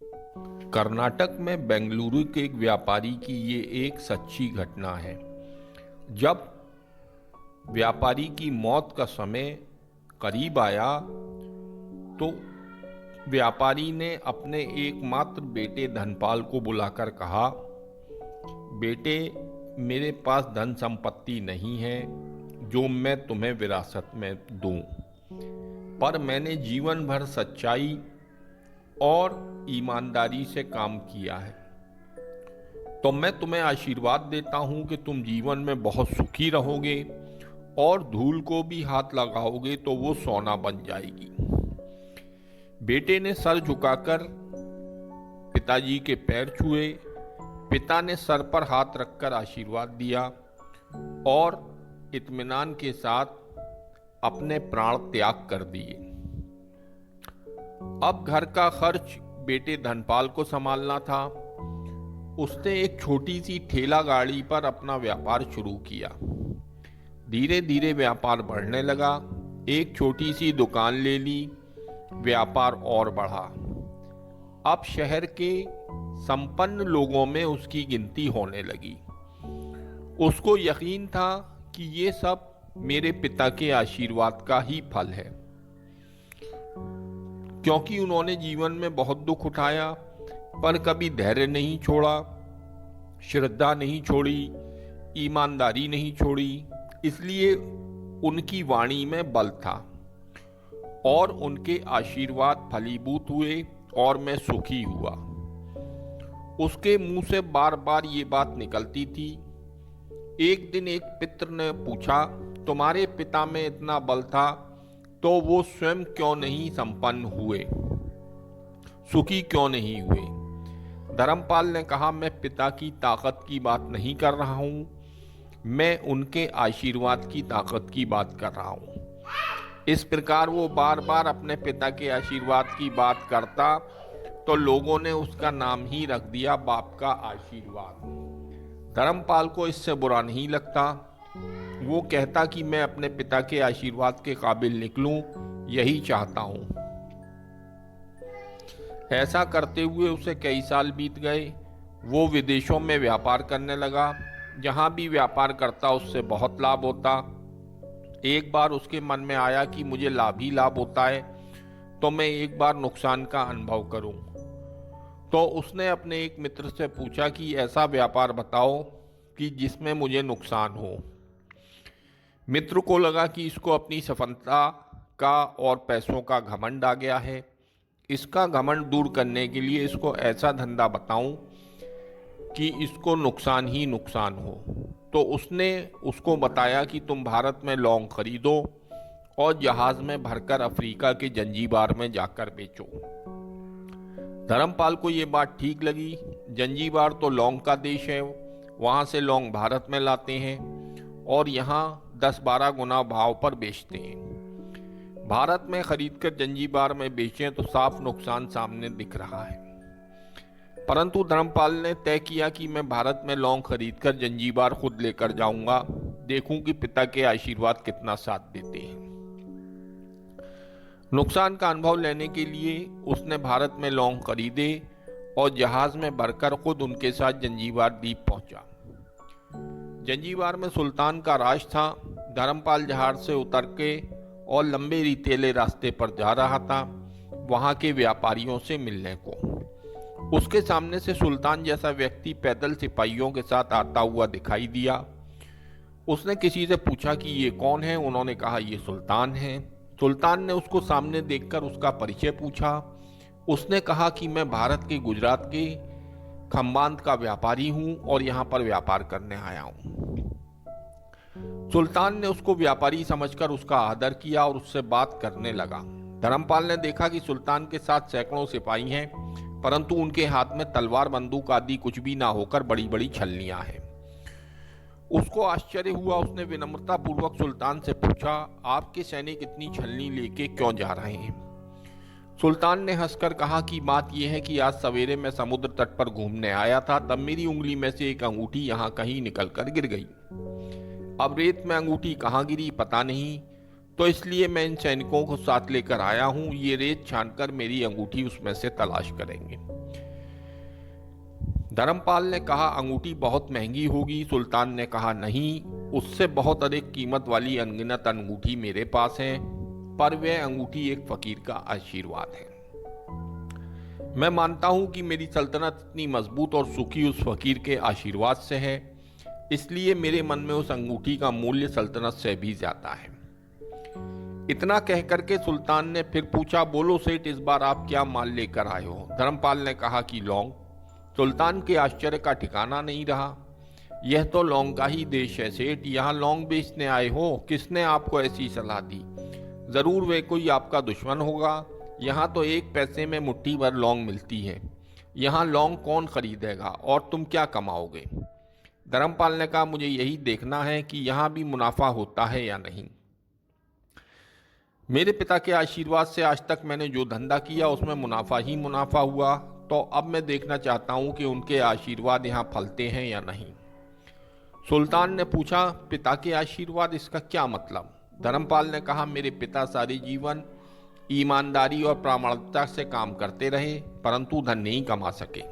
कर्नाटक में बेंगलुरु के एक व्यापारी की ये एक सच्ची घटना है। जब व्यापारी की मौत का समय करीब आया तो व्यापारी ने अपने एकमात्र बेटे धनपाल को बुलाकर कहा, बेटे, मेरे पास धन संपत्ति नहीं है जो मैं तुम्हें विरासत में दूं, पर मैंने जीवन भर सच्चाई और ईमानदारी से काम किया है, तो मैं तुम्हें आशीर्वाद देता हूं कि तुम जीवन में बहुत सुखी रहोगे और धूल को भी हाथ लगाओगे तो वो सोना बन जाएगी। बेटे ने सर झुकाकर पिताजी के पैर छुए। पिता ने सर पर हाथ रखकर आशीर्वाद दिया और इत्मीनान के साथ अपने प्राण त्याग कर दिए। अब घर का खर्च बेटे धनपाल को संभालना था। उसने एक छोटी सी ठेला गाड़ी पर अपना व्यापार शुरू किया। धीरे धीरे व्यापार बढ़ने लगा। एक छोटी सी दुकान ले ली, व्यापार और बढ़ा। अब शहर के संपन्न लोगों में उसकी गिनती होने लगी। उसको यकीन था कि ये सब मेरे पिता के आशीर्वाद का ही फल है, क्योंकि उन्होंने जीवन में बहुत दुख उठाया पर कभी धैर्य नहीं छोड़ा, श्रद्धा नहीं छोड़ी, ईमानदारी नहीं छोड़ी। इसलिए उनकी वाणी में बल था और उनके आशीर्वाद फलीभूत हुए और मैं सुखी हुआ। उसके मुंह से बार बार ये बात निकलती थी। एक दिन एक पित्र ने पूछा, तुम्हारे पिता में इतना बल था तो वो स्वयं क्यों नहीं संपन्न हुए, सुखी क्यों नहीं हुए? धर्मपाल ने कहा, मैं पिता की ताकत की बात नहीं कर रहा हूं, मैं उनके आशीर्वाद की ताकत की बात कर रहा हूं। इस प्रकार वो बार बार अपने पिता के आशीर्वाद की बात करता तो लोगों ने उसका नाम ही रख दिया बाप का आशीर्वाद। धर्मपाल को इससे बुरा नहीं लगता। वो कहता कि मैं अपने पिता के आशीर्वाद के काबिल निकलूं, यही चाहता हूं। ऐसा करते हुए उसे कई साल बीत गए। वो विदेशों में व्यापार करने लगा। जहां भी व्यापार करता उससे बहुत लाभ होता। एक बार उसके मन में आया कि मुझे लाभ ही लाभ होता है तो मैं एक बार नुकसान का अनुभव करूं। तो उसने अपने एक मित्र से पूछा कि ऐसा व्यापार बताओ कि जिसमें मुझे नुकसान हो। मित्र को लगा कि इसको अपनी सफलता का और पैसों का घमंड आ गया है। इसका घमंड दूर करने के लिए इसको ऐसा धंधा बताऊं कि इसको नुकसान ही नुकसान हो। तो उसने उसको बताया कि तुम भारत में लौंग खरीदो और जहाज में भरकर अफ्रीका के जंजीबार में जाकर बेचो। धर्मपाल को ये बात ठीक लगी। जंजीबार तो लौंग का देश है, वहां से लौंग भारत में लाते हैं और यहाँ 10-12 गुना भाव पर बेचते हैं। भारत में खरीदकर जंजीबार में बेचें तो साफ नुकसान सामने दिख रहा है। परंतु धर्मपाल ने तय किया कि मैं भारत में लौंग खरीदकर जंजीबार खुद लेकर जाऊंगा, देखूं कि पिता के आशीर्वाद कितना साथ देते हैं। नुकसान का अनुभव लेने के लिए उसने भारत में लौंग खरीदे और जहाज में भरकर खुद उनके साथ जंजीबार द्वीप पहुंचा। जंजीबार में सुल्तान का राज था। धर्मपाल जहाज से उतर के और लंबे रेतीले रास्ते पर जा रहा था वहां के व्यापारियों से मिलने को। उसके सामने से सुल्तान जैसा व्यक्ति पैदल सिपाहियों के साथ आता हुआ दिखाई दिया। उसने किसी से पूछा कि ये कौन है। उन्होंने कहा ये सुल्तान है। सुल्तान ने उसको सामने देखकर उसका परिचय पूछा। उसने कहा कि मैं भारत के गुजरात के खम्बांत का व्यापारी हूं और यहां पर व्यापार करने आया हूं। सुल्तान ने उसको व्यापारी समझकर उसका आदर किया और उससे बात करने लगा। धर्मपाल ने देखा कि सुल्तान के साथ सैकड़ों सिपाही हैं, परंतु उनके हाथ में तलवार बंदूक आदि कुछ भी ना होकर बड़ी बड़ी छलनियां हैं। उसको आश्चर्य हुआ। उसने विनम्रता पूर्वक सुल्तान से पूछा, आपके सैनिक इतनी छलनी लेके क्यों जा रहे हैं? सुल्तान ने हंसकर कहा कि बात यह है कि आज सवेरे मैं समुद्र तट पर घूमने आया था, तब मेरी उंगली में से एक अंगूठी यहाँ कहीं निकलकर गिर गई। अब रेत में अंगूठी कहाँ गिरी पता नहीं, तो इसलिए मैं इन सैनिकों को साथ लेकर आया हूँ। ये रेत छानकर मेरी अंगूठी उसमें से तलाश करेंगे। धर्मपाल ने कहा, अंगूठी बहुत महंगी होगी। सुल्तान ने कहा, नहीं, उससे बहुत अधिक कीमत वाली अनगिनत अंगूठी मेरे पास है, पर वह अंगूठी एक फकीर का आशीर्वाद है। मैं मानता हूं कि मेरी सल्तनत इतनी मजबूत और सुखी उस फकीर के आशीर्वाद से है, इसलिए मेरे मन में उस अंगूठी का मूल्य सल्तनत से भी ज्यादा है। इतना कहकर के सुल्तान ने फिर पूछा, बोलो सेठ, इस बार आप क्या माल लेकर आए हो? धर्मपाल ने कहा कि लौंग। सुल्तान के आश्चर्य का ठिकाना नहीं रहा। यह तो लौंग का ही देश है सेठ, यहाँ लौंग बेचने आए हो? किसने आपको ऐसी सलाह दी? जरूर वे कोई आपका दुश्मन होगा। यहाँ तो 1 पैसे में मुट्ठी भर लौंग मिलती है। यहाँ लौंग कौन खरीदेगा और तुम क्या कमाओगे? धर्मपाल ने कहा, मुझे यही देखना है कि यहाँ भी मुनाफा होता है या नहीं। मेरे पिता के आशीर्वाद से आज तक मैंने जो धंधा किया उसमें मुनाफा ही मुनाफा हुआ, तो अब मैं देखना चाहता हूँ कि उनके आशीर्वाद यहाँ फलते हैं या नहीं। सुल्तान ने पूछा, पिता के आशीर्वाद, इसका क्या मतलब? धर्मपाल ने कहा, मेरे पिता सारे जीवन ईमानदारी और प्रामाणिकता से काम करते रहे, परंतु धन नहीं कमा सके।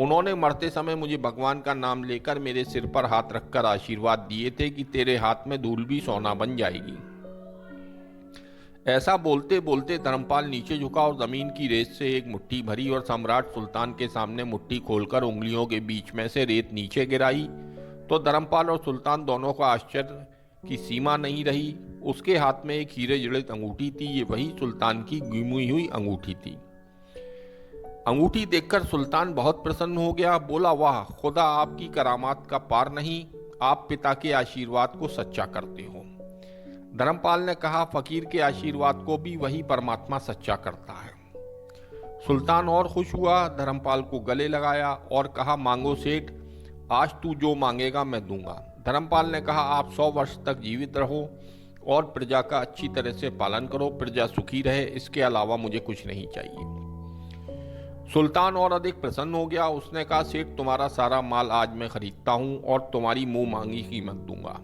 उन्होंने मरते समय मुझे भगवान का नाम लेकर मेरे सिर पर हाथ रखकर आशीर्वाद दिए थे कि तेरे हाथ में धूल भी सोना बन जाएगी। ऐसा बोलते बोलते धर्मपाल नीचे झुका और जमीन की रेत से एक मुट्ठी भरी और सम्राट सुल्तान के सामने मुट्ठी खोलकर उंगलियों के बीच में से रेत नीचे गिराई तो धर्मपाल और सुल्तान दोनों का आश्चर्य की सीमा नहीं रही। उसके हाथ में एक हीरे जड़ित अंगूठी थी। ये वही सुल्तान की गुमी हुई अंगूठी थी। अंगूठी देखकर सुल्तान बहुत प्रसन्न हो गया। बोला, वाह खुदा, आपकी करामात का पार नहीं, आप पिता के आशीर्वाद को सच्चा करते हो। धर्मपाल ने कहा, फकीर के आशीर्वाद को भी वही परमात्मा सच्चा करता है। सुल्तान और खुश हुआ, धर्मपाल को गले लगाया और कहा, मांगो सेठ, आज तू जो मांगेगा मैं दूंगा। धर्मपाल ने कहा, आप 100 वर्ष तक जीवित रहो और प्रजा का अच्छी तरह से पालन करो, प्रजा सुखी रहे, इसके अलावा मुझे कुछ नहीं चाहिए। सुल्तान और अधिक प्रसन्न हो गया। उसने कहा, सेठ, तुम्हारा सारा माल आज मैं खरीदता हूं और तुम्हारी मुंह मांगी कीमत दूंगा।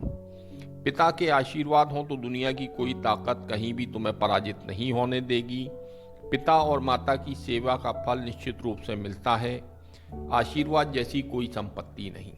पिता के आशीर्वाद हो तो दुनिया की कोई ताकत कहीं भी तुम्हें पराजित नहीं होने देगी। पिता और माता की सेवा का फल निश्चित रूप से मिलता है। आशीर्वाद जैसी कोई संपत्ति नहीं।